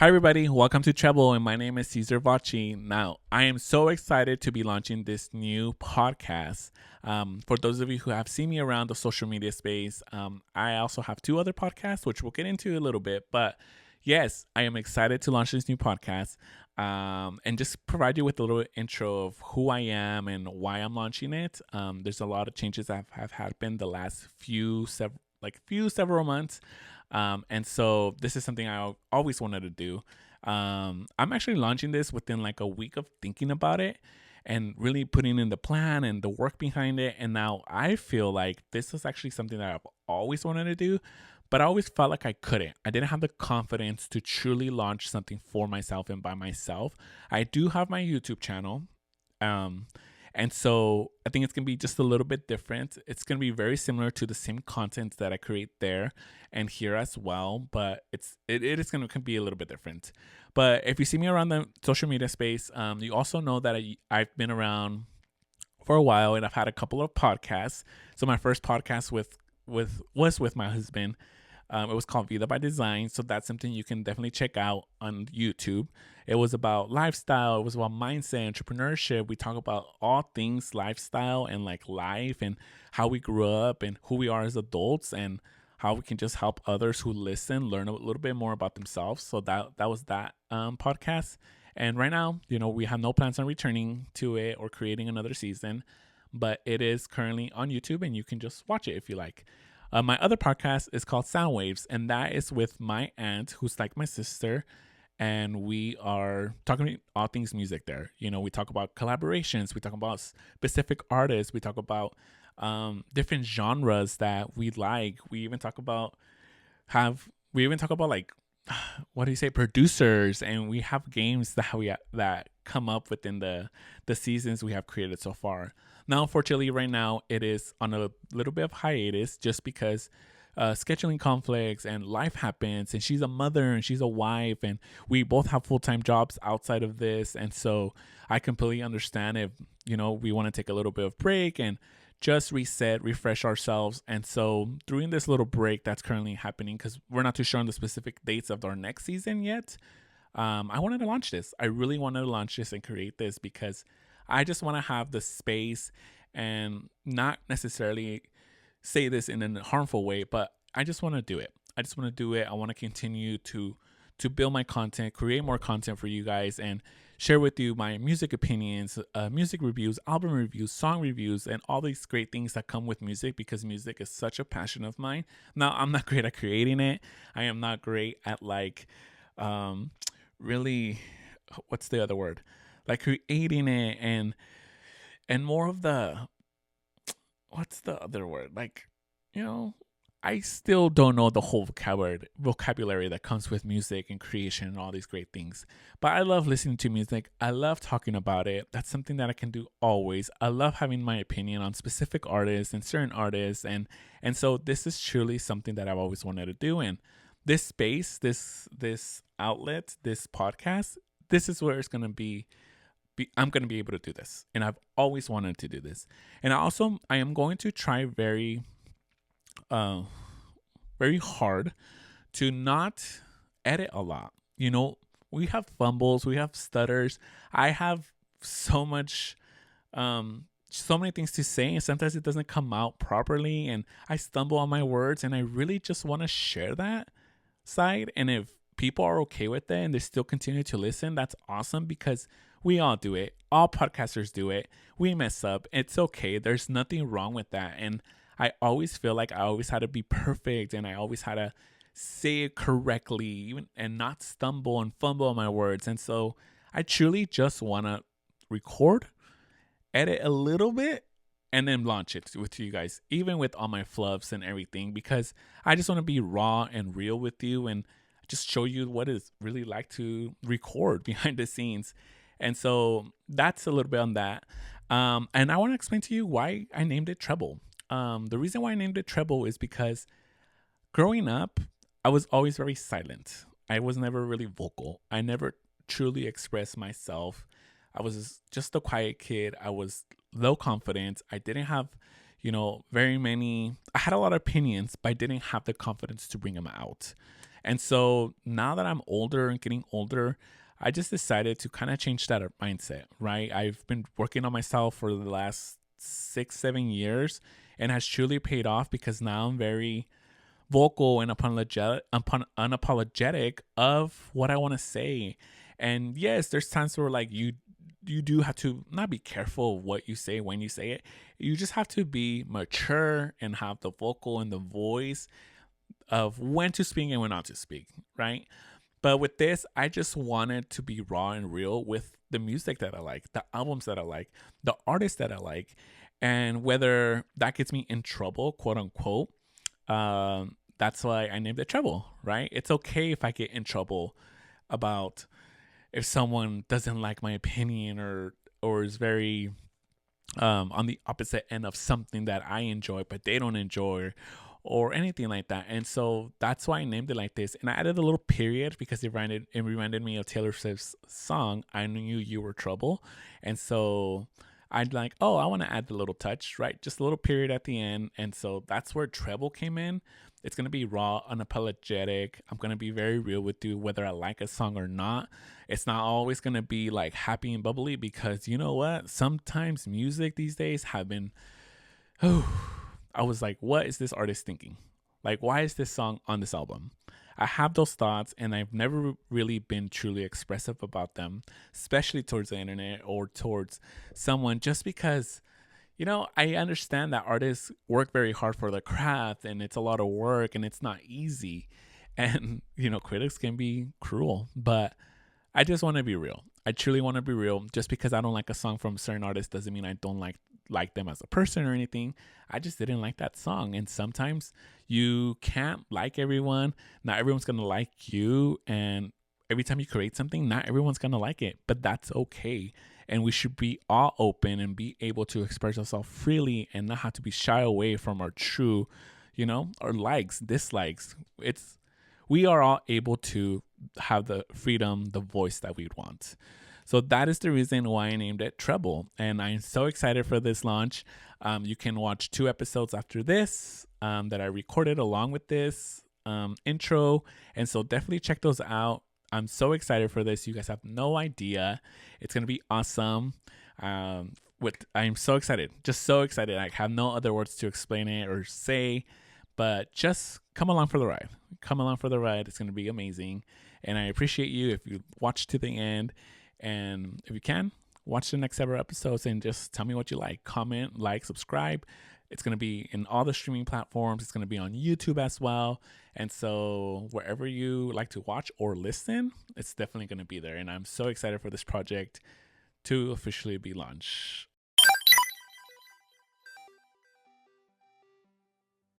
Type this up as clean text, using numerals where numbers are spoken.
Hi, everybody. Welcome to Treble, and my name is Cesar Vacci. Now, I am so excited to be launching this new podcast. For those of you who have seen me around the social media space, I also have two other podcasts, which we'll get into a little bit. But yes, I am excited to launch this new podcast and just provide you with a little intro of who I am and why I'm launching it. There's a lot of changes that have happened the last several months. And so this is something I always wanted to do. I'm actually launching this within like a week of thinking about it and really putting in the plan and the work behind it. And now I feel like this is actually something that I've always wanted to do, but I always felt like I couldn't. I didn't have the confidence to truly launch something for myself and by myself. I do have my YouTube channel. And so I think it's going to be just a little bit different. It's going to be very similar to the same content that I create there and here as well, but it is going to be a little bit different. But if you see me around the social media space, you also know that I've been around for a while and I've had a couple of podcasts. So my first podcast was with my husband. It was called Vida by Design. So that's something you can definitely check out on YouTube. It was about lifestyle. It was about mindset, entrepreneurship. We talk about all things lifestyle and like life and how we grew up and who we are as adults and how we can just help others who listen learn a little bit more about themselves. So that was that podcast. And right now, we have no plans on returning to it or creating another season, but it is currently on YouTube and you can just watch it if you like. My other podcast is called Sound Waves, and that is with my aunt, who's like my sister, and we are talking all things music there. We talk about collaborations, we talk about specific artists, we talk about different genres that we like. We even talk about like what do you say, producers, and we have games that come up within the seasons we have created so far. Now, unfortunately, right now it is on a little bit of hiatus just because scheduling conflicts and life happens, and she's a mother and she's a wife, and we both have full-time jobs outside of this. And so I completely understand if, we want to take a little bit of break and just reset, refresh ourselves. And so during this little break that's currently happening, because we're not too sure on the specific dates of our next season yet, I wanted to launch this. I really wanted to launch this and create this because I just want to have the space and not necessarily say this in a harmful way, but I just want to do it. I want to continue to build my content, create more content for you guys, and share with you my music opinions, music reviews, album reviews, song reviews, and all these great things that come with music, because music is such a passion of mine. Now, I'm not great at creating it. I am not great at really, what's the other word? Like creating it and more of the, what's the other word? Like, I still don't know the whole vocabulary that comes with music and creation and all these great things. But I love listening to music. I love talking about it. That's something that I can do always. I love having my opinion on specific artists and certain artists. And so this is truly something that I've always wanted to do. And this space, this outlet, this podcast, this is where it's going to be. I'm going to be able to do this. And I've always wanted to do this. And I am going to try very hard to not edit a lot. We have fumbles, we have stutters. I have so many things to say, and sometimes it doesn't come out properly, and I stumble on my words, and I really just want to share that side. And if people are okay with it and they still continue to listen, that's awesome, because we all do it. All podcasters do it. We mess up. It's okay. There's nothing wrong with that. And I always feel like I always had to be perfect, and I always had to say it correctly, even, and not stumble and fumble on my words. And so I truly just want to record, edit a little bit, and then launch it with you guys, even with all my fluffs and everything, because I just want to be raw and real with you and just show you what it's really like to record behind the scenes. And so that's a little bit on that. And I want to explain to you why I named it Treble. The reason why I named it Treble is because growing up, I was always very silent. I was never really vocal. I never truly expressed myself. I was just a quiet kid. I was low confidence. I didn't have, I had a lot of opinions, but I didn't have the confidence to bring them out. And so now that I'm older and getting older, I just decided to kind of change that mindset, right? I've been working on myself for the last 6, 7 years, and has truly paid off because now I'm very vocal and unapologetic of what I want to say. And yes, there's times where like you do have to not be careful of what you say when you say it. You just have to be mature and have the vocal and the voice of when to speak and when not to speak, right? But with this, I just wanted to be raw and real with the music that I like, the albums that I like, the artists that I like, and whether that gets me in trouble, quote unquote. That's why I named it Treble, right? It's okay if I get in trouble about if someone doesn't like my opinion or is very on the opposite end of something that I enjoy, but they don't enjoy, or anything like that. And so that's why I named it like this. And I added a little period because it reminded me of Taylor Swift's song, I Knew You Were Trouble. And so I'd like, oh, I want to add the little touch, right? Just a little period at the end. And so that's where Treble came in. It's going to be raw, unapologetic. I'm going to be very real with you, whether I like a song or not. It's not always going to be like happy and bubbly because you know what? Sometimes music these days have been, I was like, what is this artist thinking? Like, why is this song on this album? I have those thoughts and I've never really been truly expressive about them, especially towards the internet or towards someone, just because I understand that artists work very hard for their craft and it's a lot of work and it's not easy. And, critics can be cruel, but I just want to be real. I truly want to be real. Just because I don't like a song from a certain artist doesn't mean I don't like them as a person or anything. I just didn't like that song. And sometimes you can't like everyone. Not everyone's going to like you. And every time you create something, not everyone's going to like it, but that's okay. And we should be all open and be able to express ourselves freely and not have to be shy away from our true, our likes, dislikes. We are all able to have the freedom, the voice that we'd want. So that is the reason why I named it Treble. And I'm so excited for this launch. You can watch 2 episodes after this that I recorded along with this intro. And so definitely check those out. I'm so excited for this. You guys have no idea. It's going to be awesome. I'm so excited. Just so excited. I have no other words to explain it or say, but just come along for the ride. Come along for the ride. It's going to be amazing. And I appreciate you if you watch to the end. And if you can, watch the next several episodes and just tell me what you like. Comment, like, subscribe. It's going to be in all the streaming platforms. It's going to be on YouTube as well. And so wherever you like to watch or listen, it's definitely going to be there. And I'm so excited for this project to officially be launched.